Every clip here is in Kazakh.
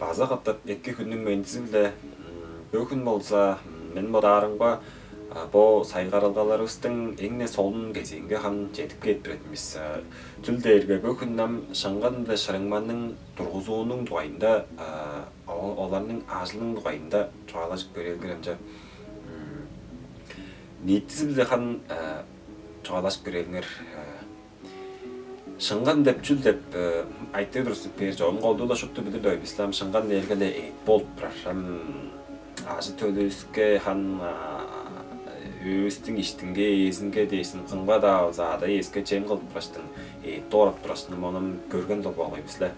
база каттап 2 күннүн мендизилде бөкүн болса мен модарыңга бо сайгаралгаларыбыздын эңне солун кезеңге хан жетип кетпиретмиз. Түлдерге бөкүннам шаңганда шарыңманның тургузуунун дуайында олардын ажылын дуайында чоалашып көрөлгүрөмжө. Ниеттизилде хан чоалашып көрөлүңөр. Шыңган деп чүл деп айтты дұрыстық бер жоғын қолдула шықты білді дөй бислам шыңган дергеле ет болып тұрар. Ажы төлөске хан өстің іштінге езінге дейсін қыңға да зада еске чем қылып тұрастың етті орап тұрастың оның көрген доп олай бісілі.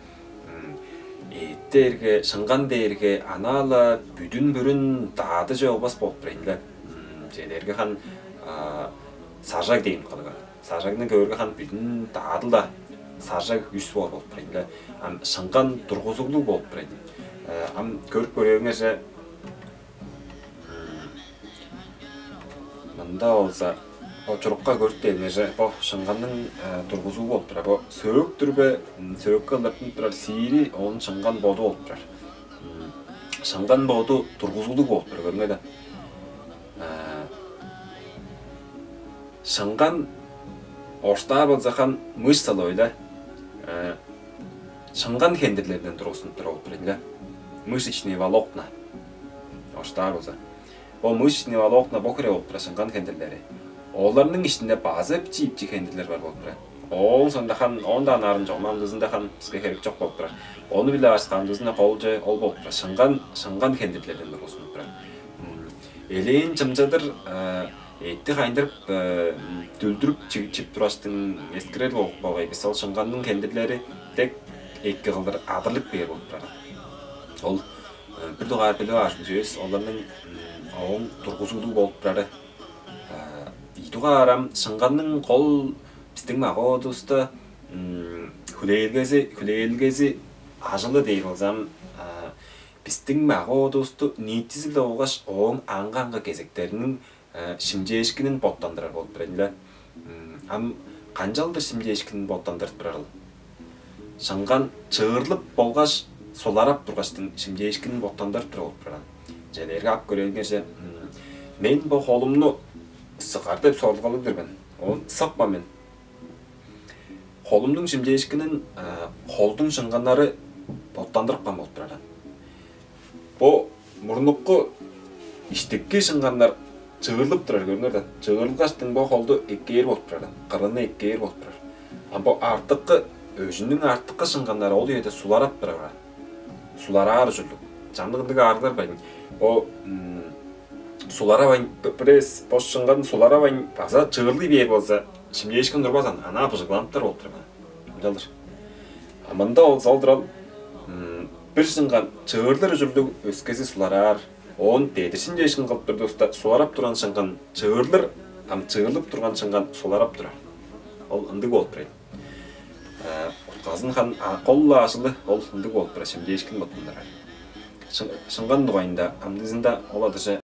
Еттерге шыңган дерге аналы бүдін бүрін дады жоғбас болып бірейінлі. Жедерге хан саржак дейін қалыға. Саржагның көргі хан бүтін дадылда саржак үс болып бірейді. Шыңған тұрғызылу болып бірейді. Көріп көрегіңізі мұнда олса чұрыққа көріп дейіңізі шыңғанның тұрғызу болып бірі. Сөйік түрбе, сөйік қылдыртын тұрар сейірі оның шыңған боды болып бірі. Шыңған боды тұрғызылу болып бірі көрмеді. Шыңған орста болсақан мышцалы ойлы. Шыңған хендерлерден тұрғысын тұрғып біреді. Мышечные волокна. Орста болса. Бұл мышечные волокна бокыре болып бірі шыңған хендерлері. Оларының ішінде базы пчипчи хендерлер бар болып бірі. Ол сондақан ондан арын жоғмамдызында қан бізге керек жоқ болып бірі. Оны біле ашқандызына қолжы ол болып бірі. Шыңған хендерлерден тұрғысын бірі. Елейін жымжадыр етті қайындырып дүлдіріп чип турастың ескірер болып болғай. Біз ол шыңғанның кендірлері тек екі қылдыр адырлық бер болып тұрады. Ол бір дұғар білі ашын жөз, оларының оң тұрғызуды болып тұрады. Идуға арам шыңғанның қол біздің маға одысты хүлейлгезі ажылы дейір олзам. Біздің маға одысты ниеттізілді оғаш оң аңғанғы кезектерінің шимжешкinin боттандырар болып бірәділі. Қанжалды шимжешкinin боттандырып бірарыл. Шыңған чығырлып болғаш соларап тұрғаштың шимжешкinin боттандырып бірі болып бірарыл. Жәдерге ап көрелгенше мен бұл қолымны сықар деп сорлғалы дүрбен. Ол сықпа мен. Қолымның шимжешкinin қолдың шыңғанлары боттандырып қам болып бірарыл. Бұл мұрныққы іштікке шыңғанлар чығырлып тұрар көрінерді. Чығырлғаштың бұл қолды еккейір болып тұрар. Қырыны еккейір болып тұрар. Бұл артыққы, өзінің артыққы шыңғанлары ол еді суларап тұрар. Сулара ары жүрлік. Жандығындығы арғылар бәйін. Бұл сулара бәйін, бірес бош шыңғанын сулара бәйін баса чығырлы бейі болса, шымде ешкін тұрбазан, ана бұжығыланттар болып тұрар. Жалдыр. Аманда ол салдырал, бір шыңған чығырлыр жүрлік өскесі суларар. Он дедірсін жешін қылып тұрды ұста суарап тұрған шыңған чығырлыр, чығырлып тұрған шыңған соларап тұрар. Ол ұнды болып бірейді. Қазын қан қолы ашылы, ол ұнды болып бірейді. Шымде ешкін бұтындар. Шыңған дұғайында, амдызында ол адырша